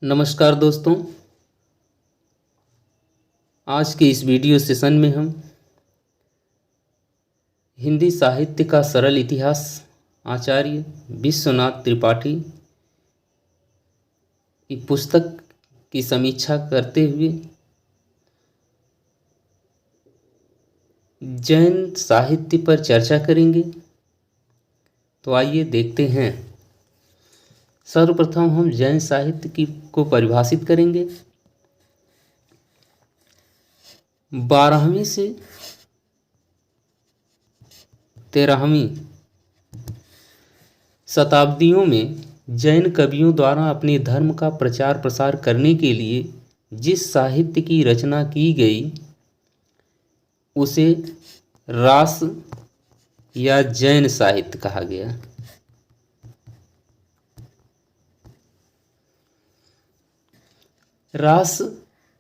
नमस्कार दोस्तों। आज के इस वीडियो सेशन में हम हिंदी साहित्य का सरल इतिहास आचार्य विश्वनाथ त्रिपाठी की पुस्तक की समीक्षा करते हुए जैन साहित्य पर चर्चा करेंगे। तो आइए देखते हैं। सर्वप्रथम हम जैन साहित्य को परिभाषित करेंगे। 12वीं से 13वीं शताब्दियों में जैन कवियों द्वारा अपने धर्म का प्रचार प्रसार करने के लिए जिस साहित्य की रचना की गई उसे रास या जैन साहित्य कहा गया। रास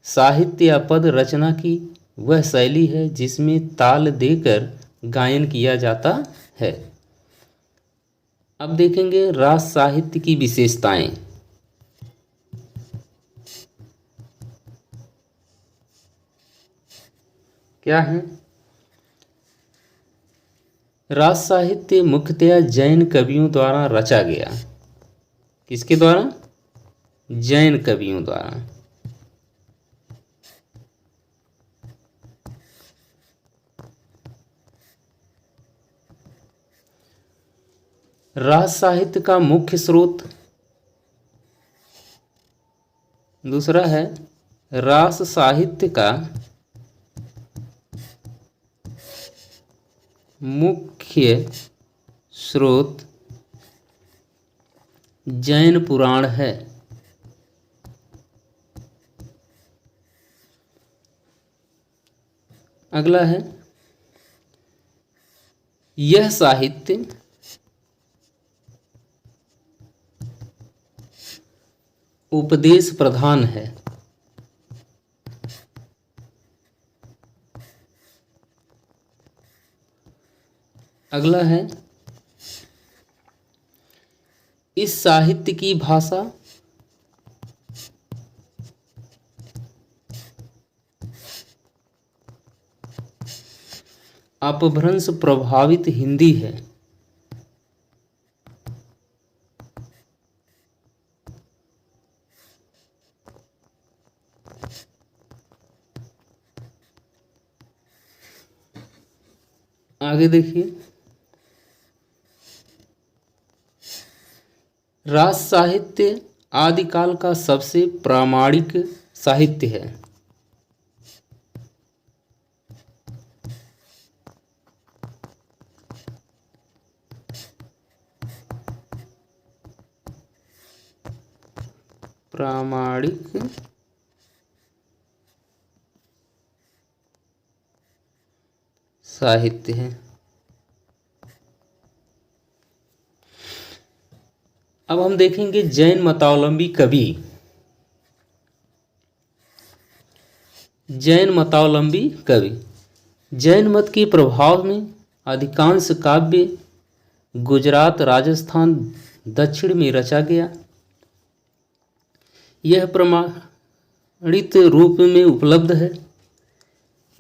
साहित्य या पद रचना की वह शैली है जिसमें ताल देकर गायन किया जाता है। अब देखेंगे रास साहित्य की विशेषताएं। क्या है? रास साहित्य मुख्यतया जैन कवियों द्वारा रचा गया। किसके द्वारा? जैन कवियों द्वारा। रास साहित्य का मुख्य स्रोत दूसरा है। रास साहित्य का मुख्य स्रोत जैन पुराण है। अगला है, यह साहित्य उपदेश प्रधान है। अगला है, इस साहित्य की भाषा अपभ्रंश प्रभावित हिंदी है। आगे देखिए, रास साहित्य आदिकाल का सबसे प्रामाणिक साहित्य है। प्रामाणिक साहित्य है। अब हम देखेंगे जैन मतावलंबी कवि। जैन मतावलंबी कवि जैन मत के प्रभाव में अधिकांश काव्य गुजरात, राजस्थान, दक्षिण में रचा गया। यह प्रमाणित रूप में उपलब्ध है।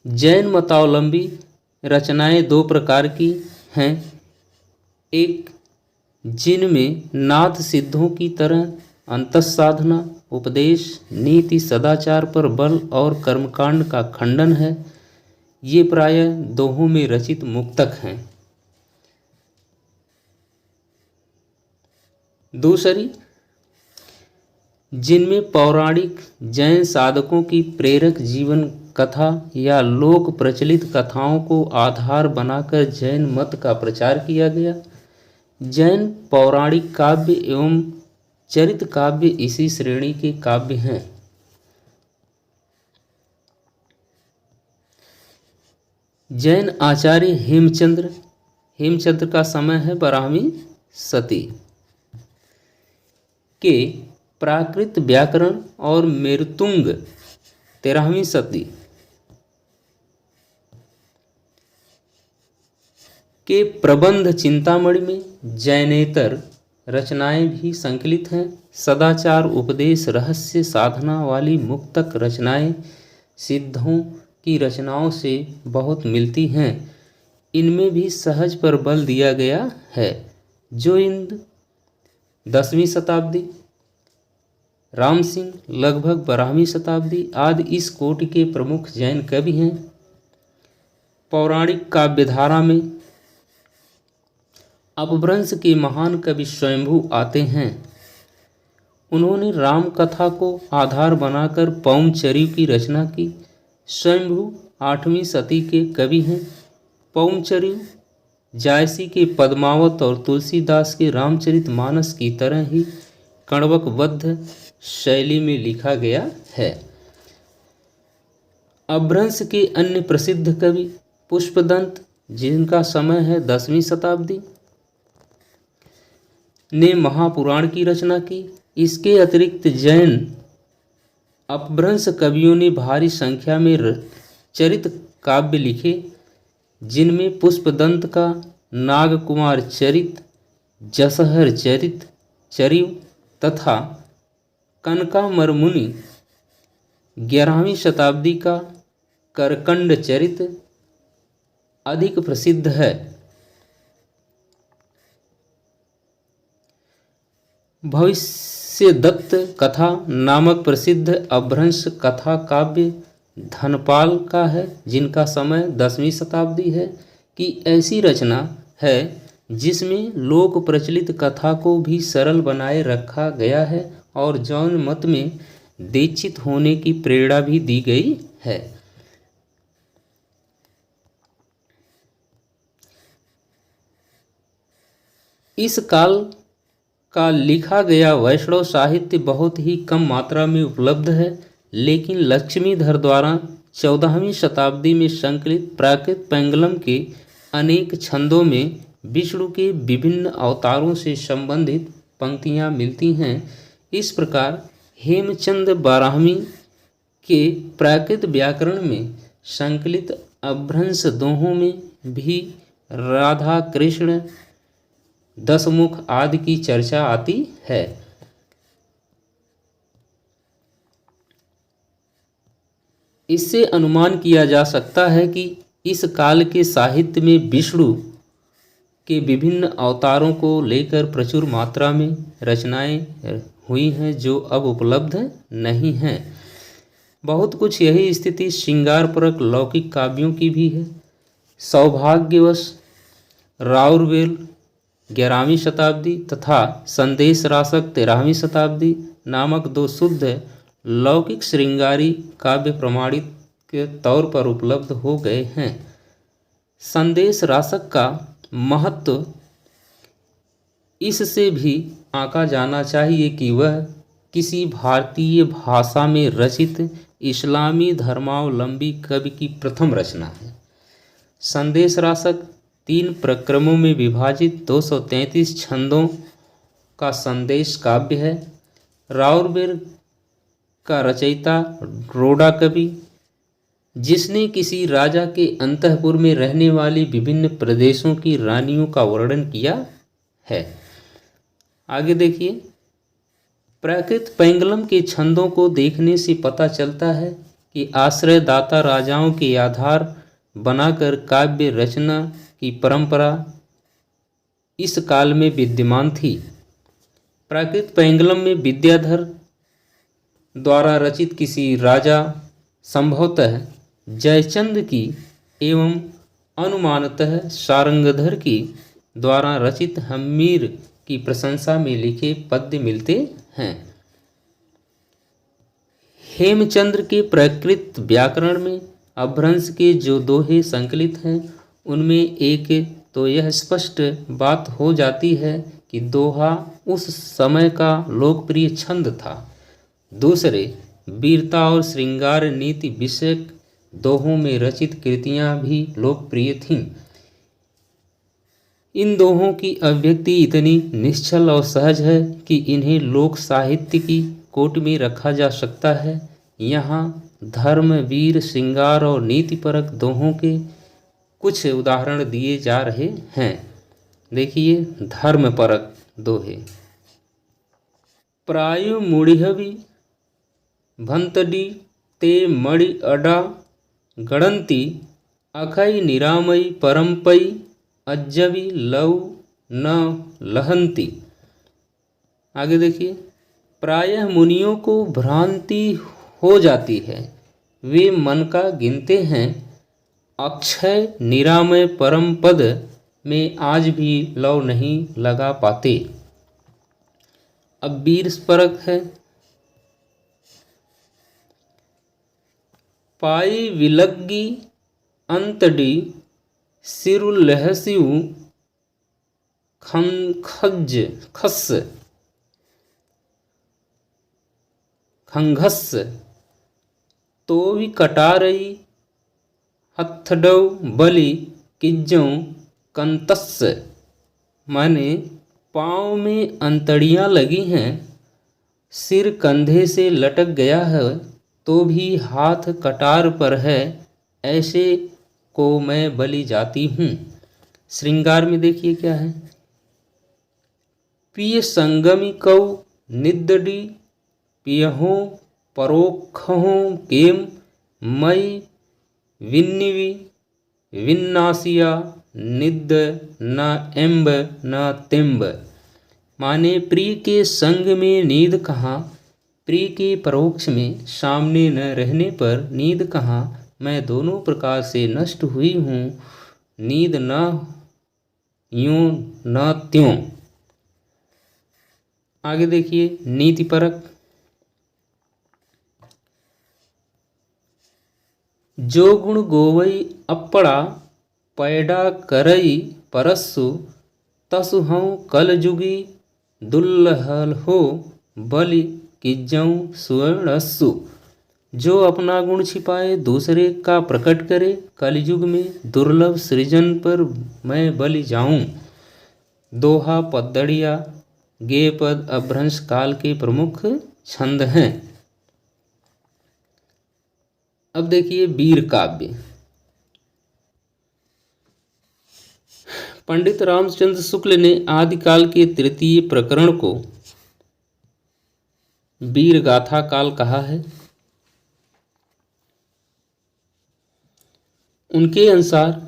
जैन मतावलंबी रचनाएं दो प्रकार की हैं। एक, जिनमें नाथ सिद्धों की तरह अंतःसाधना, उपदेश, नीति, सदाचार पर बल और कर्मकांड का खंडन है। ये प्रायः दोहों में रचित मुक्तक हैं। दूसरी, जिनमें पौराणिक जैन साधकों की प्रेरक जीवन कथा या लोक प्रचलित कथाओं को आधार बनाकर जैन मत का प्रचार किया गया। जैन पौराणिक काव्य एवं चरित काव्य इसी श्रेणी के काव्य हैं। जैन आचार्य हेमचंद्र का समय है 12वीं शती के प्राकृत व्याकरण और मेरुतुंग 13वीं शती के प्रबंध चिंतामणि में जैनेतर रचनाएं भी संकलित हैं। सदाचार, उपदेश, रहस्य, साधना वाली मुक्तक रचनाएं सिद्धों की रचनाओं से बहुत मिलती हैं। इनमें भी सहज पर बल दिया गया है। जो इन 10वीं शताब्दी, राम सिंह लगभग 12वीं शताब्दी आदि इस कोटि के प्रमुख जैन कवि हैं। पौराणिक काव्यधारा में अपभ्रंश के महान कवि स्वयंभू आते हैं। उन्होंने राम कथा को आधार बनाकर पौमचरियु की रचना की। स्वयंभू 8वीं शती के कवि हैं। पौमचरियु जायसी के पद्मावत और तुलसीदास के रामचरितमानस की तरह ही कण्वकबद्ध शैली में लिखा गया है। अपभ्रंश के अन्य प्रसिद्ध कवि पुष्पदंत, जिनका समय है 10वीं शताब्दी, ने महापुराण की रचना की। इसके अतिरिक्त जैन अपभ्रंश कवियों ने भारी संख्या में चरित काव्य लिखे, जिनमें पुष्पदंत का नागकुमार चरित, जसहर चरित चरियु तथा कनकामरमुनि 11वीं शताब्दी का करकंड चरित अधिक प्रसिद्ध है। भविष्यदत्त कथा नामक प्रसिद्ध अपभ्रंश कथा काव्य धनपाल का है, जिनका समय 10वीं शताब्दी है, की ऐसी रचना है जिसमें लोक प्रचलित कथा को भी सरल बनाए रखा गया है और जैन मत में दीक्षित होने की प्रेरणा भी दी गई है। इस काल का लिखा गया वैष्णव साहित्य बहुत ही कम मात्रा में उपलब्ध है, लेकिन लक्ष्मीधर द्वारा 14वीं शताब्दी में संकलित प्राकृत पैंगलम के अनेक छंदों में विष्णु के विभिन्न अवतारों से संबंधित पंक्तियां मिलती हैं। इस प्रकार हेमचंद बारहवीं के प्राकृत व्याकरण में संकलित अपभ्रंश दोहों में भी राधा कृष्ण, दशमुख आदि की चर्चा आती है। इससे अनुमान किया जा सकता है कि इस काल के साहित्य में विष्णु के विभिन्न अवतारों को लेकर प्रचुर मात्रा में रचनाएं हुई हैं, जो अब उपलब्ध नहीं हैं। बहुत कुछ यही स्थिति श्रृंगारपरक लौकिक काव्यों की भी है। सौभाग्यवश राउरवेल 11वीं शताब्दी तथा संदेश रासक 13वीं शताब्दी नामक दो शुद्ध लौकिक श्रृंगारी काव्य प्रमाणित के तौर पर उपलब्ध हो गए हैं। संदेश रासक का महत्व इससे भी आंका जाना चाहिए कि वह किसी भारतीय भाषा में रचित इस्लामी धर्मावलंबी कवि की प्रथम रचना है। संदेश रासक 3 प्रक्रमों में विभाजित 233 छंदों का संदेश काव्य है। राउरवेल का रचयिता रोडा कवि, जिसने किसी राजा के अंतःपुर में रहने वाली विभिन्न प्रदेशों की रानियों का वर्णन किया है। आगे देखिए, प्राकृत पैंगलम के छंदों को देखने से पता चलता है कि आश्रयदाता राजाओं के आधार बनाकर काव्य रचना की परंपरा इस काल में विद्यमान थी। प्राकृत पैंगलम में विद्याधर द्वारा रचित किसी राजा, संभवतः जयचंद की एवं अनुमानतः सारंगधर की द्वारा रचित हम्मीर की प्रशंसा में लिखे पद्य मिलते हैं। हेमचंद्र के प्राकृत व्याकरण में अपभ्रंश के जो दोहे संकलित हैं, उनमें एक तो यह स्पष्ट बात हो जाती है कि दोहा उस समय का लोकप्रिय छंद था। दूसरे, वीरता और श्रृंगार नीति विषयक दोहों में रचित कृतियां भी लोकप्रिय थीं। इन दोहों की अभिव्यक्ति इतनी निश्चल और सहज है कि इन्हें लोक साहित्य की कोटि में रखा जा सकता है। यहाँ धर्म, वीर, श्रृंगार और नीतिपरक दोहों के कुछ उदाहरण दिए जा रहे हैं। देखिए, धर्मपरक दोहे। प्रायु मुड़िहवि भंतडी ते मणि अडा गणंती अखई निरामयी परमपई अज्जवि लव न लहंती। आगे देखिए, प्रायः मुनियों को भ्रांति हो जाती है, वे मन का गिनते हैं अक्षय निरामय परम पद में आज भी लव नहीं लगा पाते। अब वीर परक है। पाई विलग्गी अंतडी सिरुलहसिउ खस खंघस तो भी कटारई हथडव बलि किज्जों कंतस। माने पाँव में अंतड़ियाँ लगी हैं, सिर कंधे से लटक गया है तो भी हाथ कटार पर है, ऐसे को मैं बलि जाती हूँ। श्रृंगार में देखिए क्या है। पिय संगमी कौ निद्दडी पियहों परोखहों केम मई विन्निवि विन्नासिया निद्द न एम्ब न तिम्ब। माने प्रिय के संग में नींद कहाँ, प्रिय के परोक्ष में सामने न रहने पर नींद कहाँ, मैं दोनों प्रकार से नष्ट हुई हूँ, नींद न यूं न त्यों। आगे देखिए नीति परक। जो गुण गोवई अपड़ा पैडा करई परस्सु तसु हूँ कल जुगी दुल्लहल हो बलि किज्जऊं सुवर्णस्सु। जो अपना गुण छिपाए दूसरे का प्रकट करे, कलयुग में दुर्लभ सृजन पर मैं बलि जाऊं। दोहा पद्दड़िया गे पद अभ्रंश काल के प्रमुख छंद हैं। अब देखिए वीर काव्य। पंडित रामचंद्र शुक्ल ने आदिकाल के तृतीय प्रकरण को वीर गाथा काल कहा है। उनके अनुसार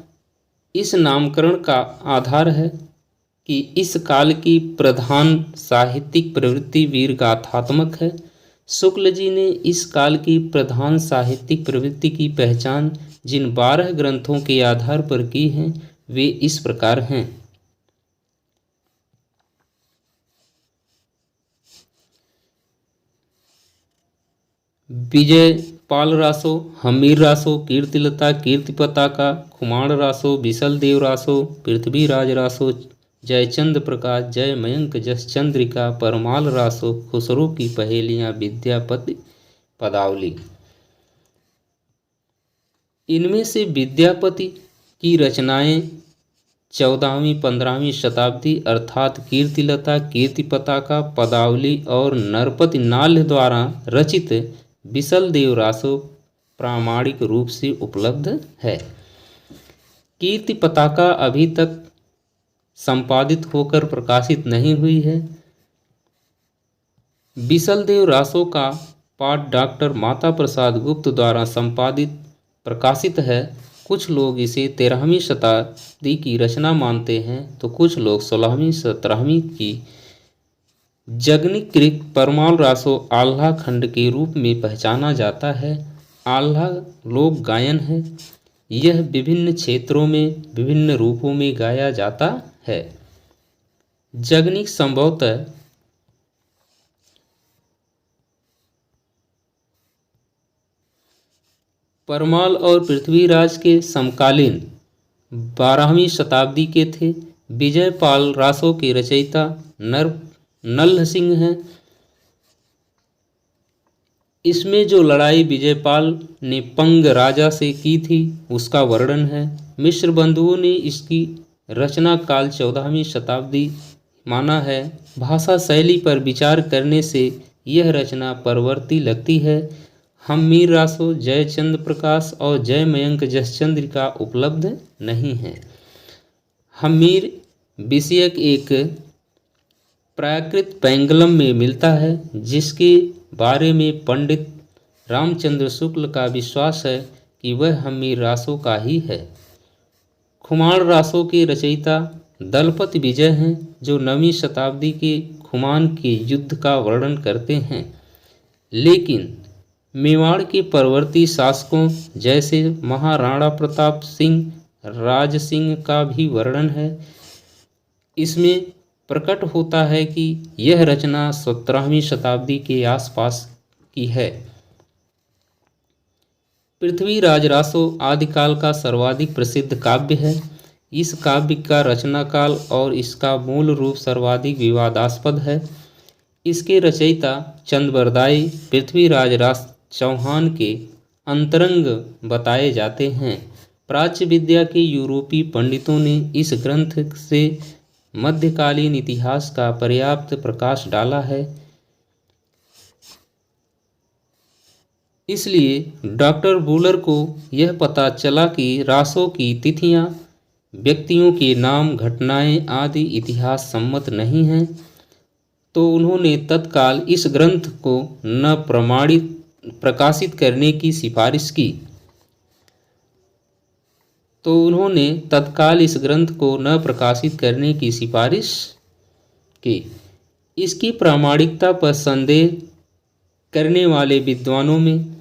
इस नामकरण का आधार है कि इस काल की प्रधान साहित्यिक प्रवृत्ति वीर गाथात्मक है। शुक्ल जी ने इस काल की प्रधान साहित्यिक प्रवृत्ति की पहचान जिन 12 ग्रंथों के आधार पर की है वे इस प्रकार हैं। विजय पाल रासो, हमीर रासो, कीर्तिलता, कीर्ति पताका, खुमाण रासो, बिसल देव रासो, पृथ्वीराज रासो, जयचंद प्रकाश, जय मयंक जस चंद्रिका, परमाल रासो, खुसरो की पहेलियां, विद्यापति पदावली। इनमें से विद्यापति की रचनाएं 14वीं 15वीं शताब्दी अर्थात कीर्तिलता, कीर्ति पताका, पदावली और नरपति नाल्य द्वारा रचित बिसल देव रासो प्रामाणिक रूप से उपलब्ध है। कीर्ति पताका अभी तक संपादित होकर प्रकाशित नहीं हुई है। बिसल देव रासो का पाठ डॉक्टर माता प्रसाद गुप्त द्वारा संपादित प्रकाशित है। कुछ लोग इसे 13वीं शताब्दी की रचना मानते हैं तो कुछ लोग 16वीं 17वीं की। जगनिकृत परमाल रासो आल्हा खंड के रूप में पहचाना जाता है। आल्हा लोक गायन है। यह विभिन्न क्षेत्रों में विभिन्न रूपों में गाया जाता है। जगनिक संभवतः परमाल और पृथ्वीराज के समकालीन 12वीं शताब्दी के थे। विजयपाल रासो के रचयिता नल्ल सिंह हैं। इसमें जो लड़ाई विजयपाल ने पंग राजा से की थी उसका वर्णन है। मिश्र बंधुओं ने इसकी रचना काल 14वीं शताब्दी माना है। भाषा शैली पर विचार करने से यह रचना परवर्ती लगती है। हमीर रासो, जयचंद प्रकाश और जय मयंक जसचंद्रिका उपलब्ध नहीं है। हमीर विषयक एक प्राकृत पैंगलम में मिलता है, जिसके बारे में पंडित रामचंद्र शुक्ल का विश्वास है कि वह हम्मीर रासों का ही है। खुमान रासों के रचयिता दलपति विजय हैं, जो 9वीं शताब्दी के खुमान के युद्ध का वर्णन करते हैं। लेकिन मेवाड़ के परवर्ती शासकों जैसे महाराणा प्रताप सिंह, राज सिंह का भी वर्णन है। इसमें प्रकट होता है कि यह रचना 17वीं शताब्दी के आसपास की है। पृथ्वीराज रासो आदिकाल का सर्वाधिक प्रसिद्ध काव्य है। इस काव्य का रचना काल और इसका मूल रूप सर्वाधिक विवादास्पद है। इसके रचयिता चंद्रबरदाई पृथ्वीराज रास चौहान के अंतरंग बताए जाते हैं। प्राच्य विद्या के यूरोपीय पंडितों ने इस ग्रंथ से मध्यकालीन इतिहास का पर्याप्त प्रकाश डाला है। इसलिए डॉक्टर बुलर को यह पता चला कि रासों की तिथियां, व्यक्तियों के नाम, घटनाएं आदि इतिहास सम्मत नहीं हैं, तो उन्होंने तत्काल इस ग्रंथ को न प्रकाशित करने की सिफारिश की। इसकी प्रामाणिकता पर संदेह करने वाले विद्वानों में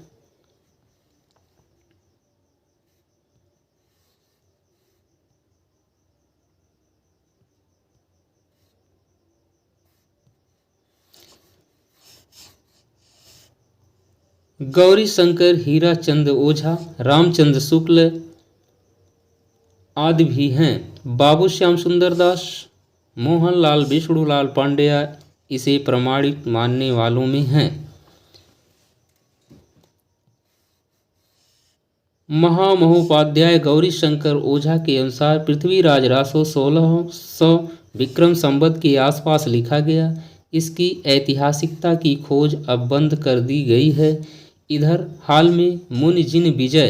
गौरी शंकर, हीराचंद ओझा, रामचंद्र शुक्ल आदि भी हैं। बाबू श्याम सुंदर दास, मोहनलाल विष्णुलाल पांड्या इसे प्रमाणित मानने वालों में हैं। महामहोपाध्याय गौरी शंकर ओझा के अनुसार पृथ्वीराज रासो 1600 विक्रम संवत के आसपास लिखा गया। इसकी ऐतिहासिकता की खोज अब बंद कर दी गई है। इधर हाल में मुनिजिन विजय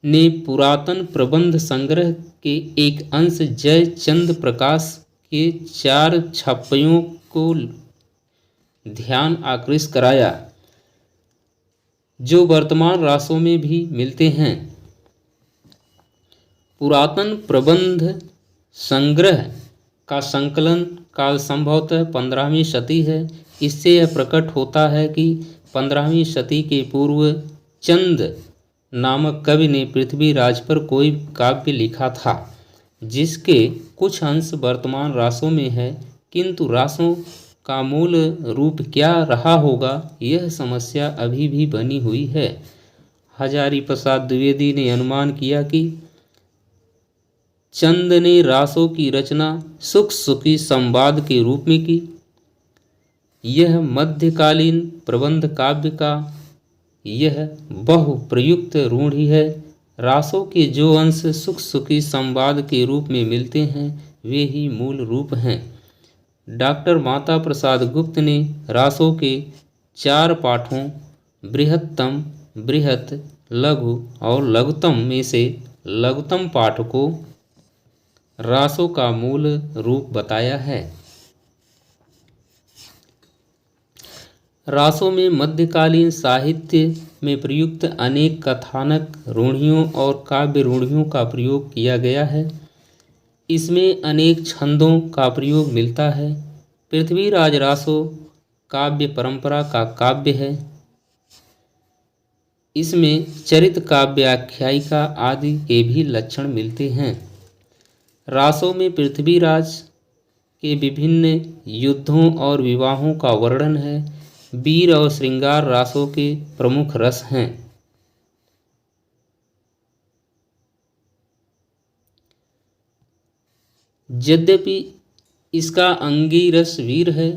ने पुरातन प्रबंध संग्रह के एक अंश जय चंद प्रकाश के 4 छापों को ध्यान आकृष्ट कराया, जो वर्तमान रासों में भी मिलते हैं। पुरातन प्रबंध संग्रह का संकलन काल संभवतः 15वीं शती है। इससे यह प्रकट होता है कि 15वीं शती के पूर्व चंद नामक कवि ने पृथ्वीराज पर कोई काव्य लिखा था, जिसके कुछ अंश वर्तमान रासों में है, किंतु रासों का मूल रूप क्या रहा होगा, यह समस्या अभी भी बनी हुई है। हजारी प्रसाद द्विवेदी ने अनुमान किया कि चंद ने रासों की रचना सुख सुखी संवाद के रूप में की। यह मध्यकालीन प्रबंध काव्य का यह बहुप्रयुक्त रूढ़ि है। रासों के जो अंश सुख सुखी संवाद के रूप में मिलते हैं, वे ही मूल रूप हैं। डॉक्टर माता प्रसाद गुप्त ने रासों के 4 पाठों बृहत्तम, बृहत, लघु और लघुतम में से लघुतम पाठ को रासों का मूल रूप बताया है। रासों में मध्यकालीन साहित्य में प्रयुक्त अनेक कथानक रूढ़ियों और काव्य रूढ़ियों का प्रयोग किया गया है। इसमें अनेक छंदों का प्रयोग मिलता है। पृथ्वीराज रासो काव्य परंपरा का काव्य है। इसमें चरित काव्य, आख्यायिका आदि के भी लक्षण मिलते हैं। रासों में पृथ्वीराज के विभिन्न युद्धों और विवाहों का वर्णन है। वीर और श्रृंगार रासों के प्रमुख रस हैं। यद्यपि इसका अंगिरस वीर है।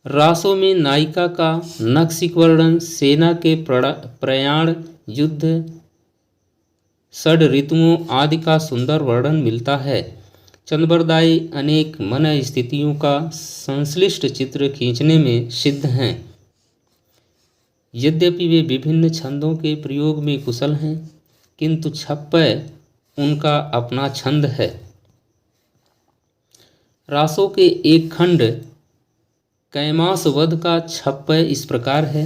रासों में नायिका का नक्सिक वर्णन, सेना के प्रयाण, युद्ध, षड ऋतुओं आदि का सुंदर वर्णन मिलता है। चंद्रबरदाई अनेक मन स्थितियों का संश्लिष्ट चित्र खींचने में सिद्ध हैं। यद्यपि वे विभिन्न छंदों के प्रयोग में कुशल हैं, किंतु छप्पय उनका अपना छंद है। रासों के एक खंड कैमास वध का छप्पय इस प्रकार है।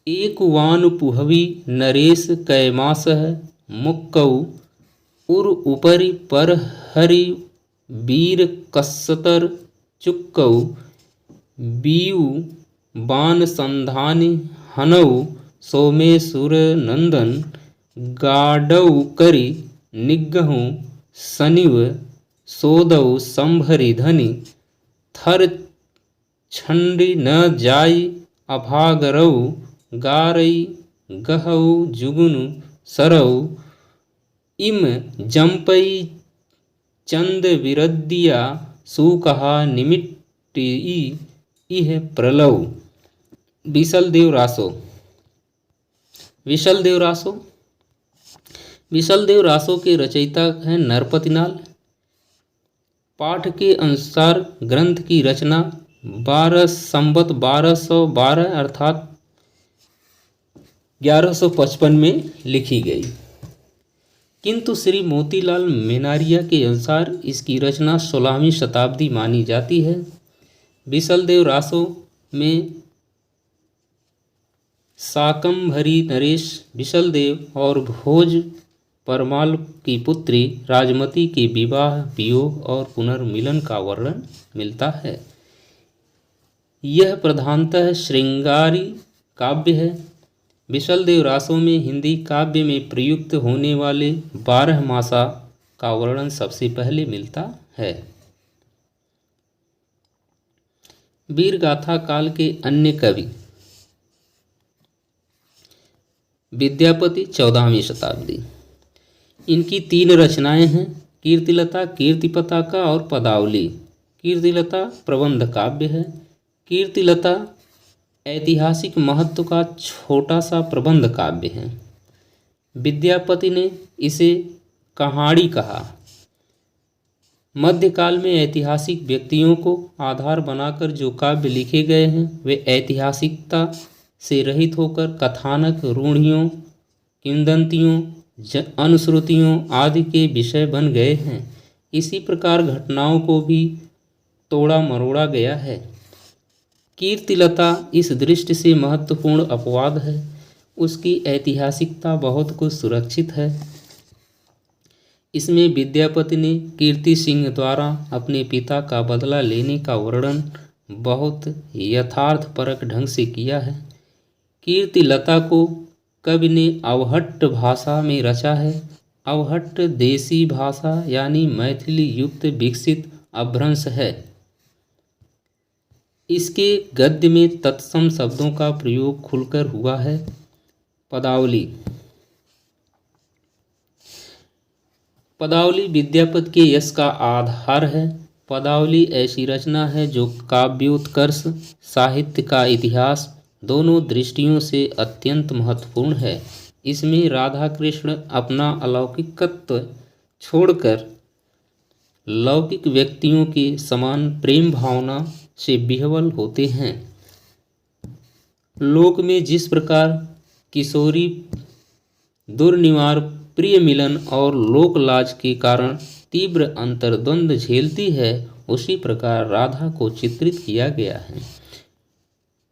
एक वान पुहवी नरेश कैमासः मुक्कौ उर उपरि पर हरि वीर कस्सतर चुक्कौ बीउ बान संधानि हनौ सोमेशुर नंदन गाडौ करि निग्गहु शनिव सोदौ संभरि धनि थर छंडी न जाई अभागरौ गारई गहौ जुगुनु सरौ इम जंपई चंद विरद्दिया सुकहा निमिट्टी इह प्रलव। विशलदेव रासो। विशलदेव रासो। विशलदेव रासो के रचयिता हैं नरपतिनाल। पाठ के अनुसार ग्रंथ की रचना 12 संवत 1212 अर्थात 1155 में लिखी गई, किंतु श्री मोतीलाल मेनारिया के अनुसार इसकी रचना 16वीं शताब्दी मानी जाती है। विशलदेव रासो में शाकंभरी नरेश विशलदेव और भोज परमाल की पुत्री राजमती के विवाह, वियोग और पुनर्मिलन का वर्णन मिलता है। यह प्रधानतः श्रृंगारी काव्य है। विशलदेव रासो में हिंदी काव्य में प्रयुक्त होने वाले 12 मासा का वर्णन सबसे पहले मिलता है। वीर गाथा काल के अन्य कवि विद्यापति 14वीं शताब्दी। इनकी 3 रचनाएं हैं, कीर्तिलता, कीर्तिपताका और पदावली। कीर्तिलता प्रबंध काव्य है। कीर्तिलता ऐतिहासिक महत्व का छोटा सा प्रबंध काव्य है। विद्यापति ने इसे कहानी कहा। मध्यकाल में ऐतिहासिक व्यक्तियों को आधार बनाकर जो काव्य लिखे गए हैं वे ऐतिहासिकता से रहित होकर कथानक, रूढ़ियों, किंवदंतियों, अनुश्रुतियों आदि के विषय बन गए हैं। इसी प्रकार घटनाओं को भी तोड़ा मरोड़ा गया है। कीर्तिलता इस दृष्टि से महत्वपूर्ण अपवाद है। उसकी ऐतिहासिकता बहुत कुछ सुरक्षित है। इसमें विद्यापति ने कीर्ति सिंह द्वारा अपने पिता का बदला लेने का वर्णन बहुत यथार्थपरक ढंग से किया है। कीर्तिलता को कवि ने अवहट्ट भाषा में रचा है। अवहट्ट देसी भाषा यानी मैथिली युक्त विकसित अपभ्रंश है। इसके गद्य में तत्सम शब्दों का प्रयोग खुलकर हुआ है। पदावली। पदावली विद्यापति के यश का आधार है। पदावली ऐसी रचना है जो काव्योत्कर्ष, साहित्य का इतिहास दोनों दृष्टियों से अत्यंत महत्वपूर्ण है। इसमें राधा कृष्ण अपना अलौकिकत्व छोड़कर लौकिक व्यक्तियों के समान प्रेम भावना से विह्वल होते हैं। लोक में जिस प्रकार किशोरी दुर्निवार प्रिय मिलन और लोकलाज के कारण तीव्र अंतर्द्वंद झेलती है, उसी प्रकार राधा को चित्रित किया गया है।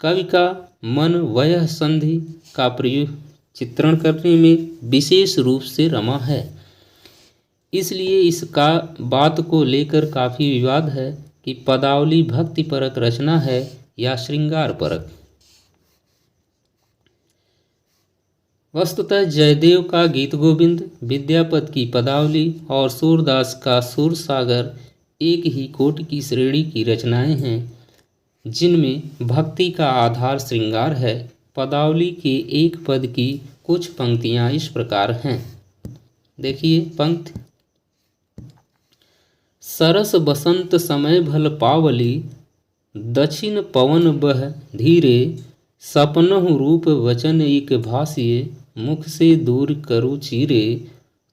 कवि का मन वयः संधि का प्रयोग चित्रण करने में विशेष रूप से रमा है। इसलिए इस बात को लेकर काफ़ी विवाद है कि पदावली भक्तिपरक रचना है या श्रृंगार परक। वस्तुतः जयदेव का गीत गोविंद, विद्यापति की पदावली और सूरदास का सूरसागर एक ही कोटि की श्रेणी की रचनाएं हैं, जिनमें भक्ति का आधार श्रृंगार है। पदावली के एक पद की कुछ पंक्तियां इस प्रकार हैं। देखिए पंक्ति। सरस बसंत समय भल पावली, दक्षिण पवन बह धीरे, सपनहु रूप वचन एक भासिए, मुख से दूर करु चीरे,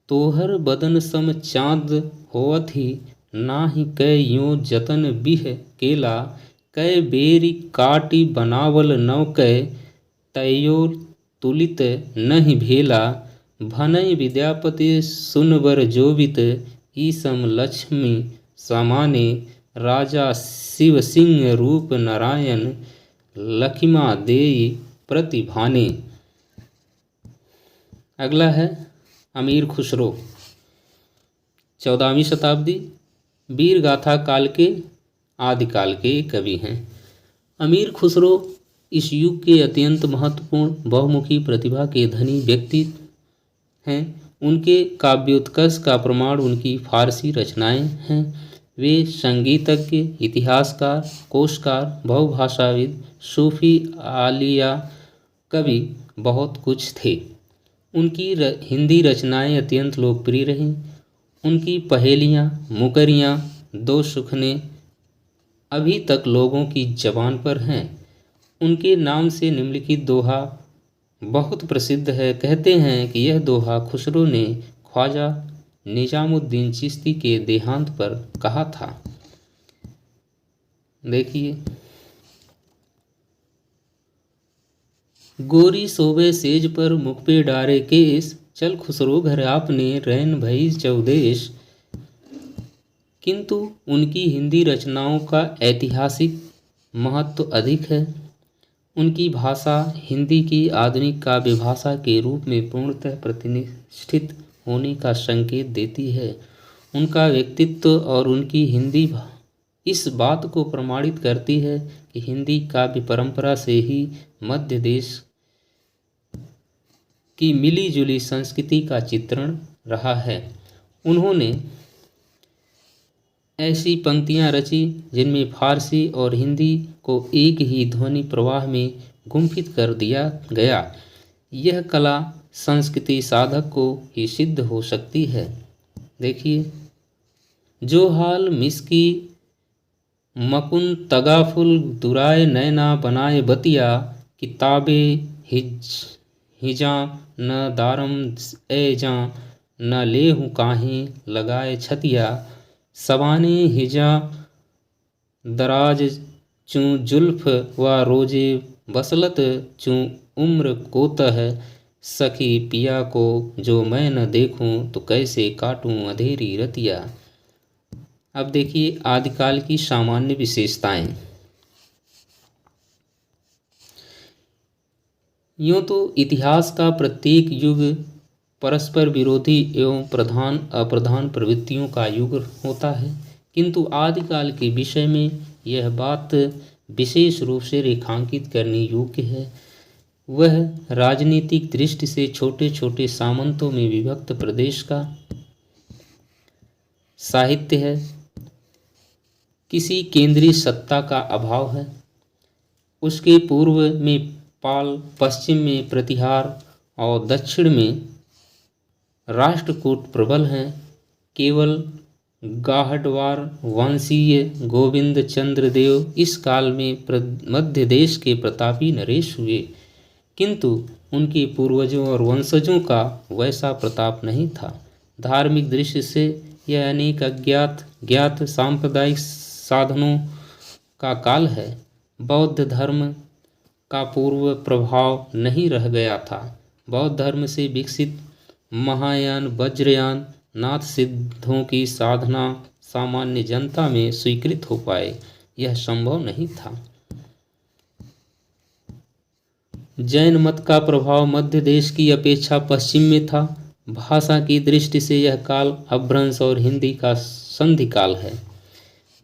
तोहर बदन सम चाँद होवत ही, नाही कै यों जतन बिह केला, कै बेरी काटी बनावल नव कै, तैयो तुलित नहीं भेला, भनय विद्यापति सुनबर जोबित, ईसम लक्ष्मी सामाने राजा शिव सिंह रूप नारायण लखिमा देई प्रतिभाने। अगला है अमीर खुसरो, 14वीं शताब्दी, वीर गाथा काल के आदिकाल के कवि हैं। अमीर खुसरो इस युग के अत्यंत महत्वपूर्ण बहुमुखी प्रतिभा के धनी व्यक्ति हैं। उनके काव्योत्कर्ष का प्रमाण उनकी फारसी रचनाएं हैं। वे संगीतज्ञ, इतिहासकार, कोशकार, बहुभाषाविद, सूफी, आलिया, कवि, बहुत कुछ थे। उनकी हिंदी रचनाएं अत्यंत लोकप्रिय रहीं। उनकी पहेलियाँ, मुकरियाँ, दो सुखने अभी तक लोगों की जबान पर हैं। उनके नाम से निम्नलिखित दोहा बहुत प्रसिद्ध है। कहते हैं कि यह दोहा खुसरो ने ख्वाजा निजामुद्दीन चिश्ती के देहांत पर कहा था। देखिए, गोरी सोबे सेज पर मुख पे डारे केस, चल खुसरो घर आपने रैन भई चौदेश। किंतु उनकी हिंदी रचनाओं का ऐतिहासिक महत्व अधिक है। उनकी भाषा हिंदी की आधुनिक काव्य भाषा के रूप में पूर्णतः प्रतिष्ठित होने का संकेत देती है। उनका व्यक्तित्व और उनकी हिंदी इस बात को प्रमाणित करती है कि हिंदी काव्य परंपरा से ही मध्य देश की मिली-जुली संस्कृति का चित्रण रहा है। उन्होंने ऐसी पंक्तियां रची जिनमें फारसी और हिंदी को एक ही ध्वनि प्रवाह में गुंफित कर दिया गया। यह कला संस्कृति साधक को ही सिद्ध हो सकती है। देखिए, जो हाल मिसकी मकुन तगाफुल दुराए नैना बनाए बतिया, किताबे हिजा न दारम ए जा न लेहु काहें लगाए छतिया, सवाने हिजा दराज चूँ जुल्फ व रोजे बसलत चूँ उम्र कोतह, सखी पिया को जो मैं न देखूं तो कैसे काटूं अंधेरी रतिया। अब देखिए आदिकाल की सामान्य विशेषताएं। यूँ तो इतिहास का प्रत्येक युग परस्पर विरोधी एवं प्रधान अप्रधान प्रवृत्तियों का युग होता है, किंतु आदिकाल के विषय में यह बात विशेष रूप से रेखांकित करने योग्य है। वह राजनीतिक दृष्टि से छोटे छोटे सामंतों में विभक्त प्रदेश का साहित्य है। किसी केंद्रीय सत्ता का अभाव है। उसके पूर्व में पाल, पश्चिम में प्रतिहार और दक्षिण में राष्ट्रकूट प्रबल हैं। केवल गाहडवार वंशीय गोविंद चंद्र देव इस काल में मध्य देश के प्रतापी नरेश हुए, किंतु उनके पूर्वजों और वंशजों का वैसा प्रताप नहीं था। धार्मिक दृष्टि से यह अनेक अज्ञात ज्ञात सांप्रदायिक साधनों का काल है। बौद्ध धर्म का पूर्व प्रभाव नहीं रह गया था। बौद्ध धर्म से विकसित महायान, वज्रयान, नाथ सिद्धों की साधना सामान्य जनता में स्वीकृत हो पाए, यह संभव नहीं था। जैन मत का प्रभाव मध्य देश की अपेक्षा पश्चिम में था। भाषा की दृष्टि से यह काल अपभ्रंश और हिंदी का संधि काल है।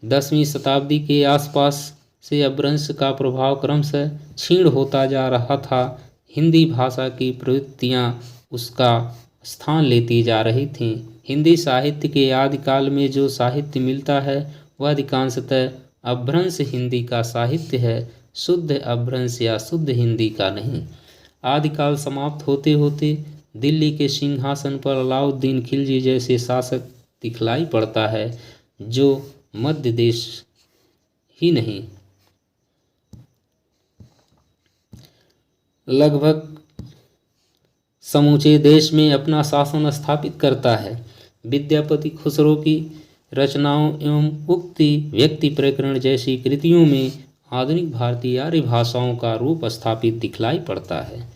10वीं शताब्दी के आसपास से अपभ्रंश का प्रभाव क्रमशः क्षीण होता जा रहा था। हिंदी भाषा की प्रवृत्तियाँ उसका स्थान लेती जा रही थीं। हिंदी साहित्य के आदिकाल में जो साहित्य मिलता है वह अधिकांशतः अपभ्रंश हिंदी का साहित्य है, शुद्ध अपभ्रंश या शुद्ध हिंदी का नहीं। आदिकाल समाप्त होते होते दिल्ली के सिंहासन पर अलाउद्दीन खिलजी जैसे शासक दिखलाई पड़ता है, जो मध्य देश ही नहीं लगभग समूचे देश में अपना शासन स्थापित करता है। विद्यापति खुसरो की रचनाओं एवं उक्ति व्यक्ति प्रकरण जैसी कृतियों में आधुनिक भारतीय आर्य भाषाओं का रूप स्थापित दिखलाई पड़ता है।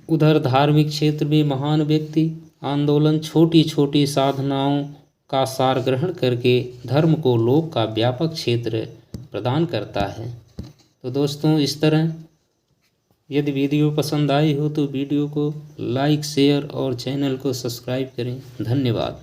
उधर धार्मिक क्षेत्र में महान व्यक्ति आंदोलन छोटी छोटी साधनाओं का सार ग्रहण करके धर्म को लोक का व्यापक क्षेत्र प्रदान करता है। तो दोस्तों, इस तरह यदि वीडियो पसंद आई हो तो वीडियो को लाइक, शेयर और चैनल को सब्सक्राइब करें। धन्यवाद।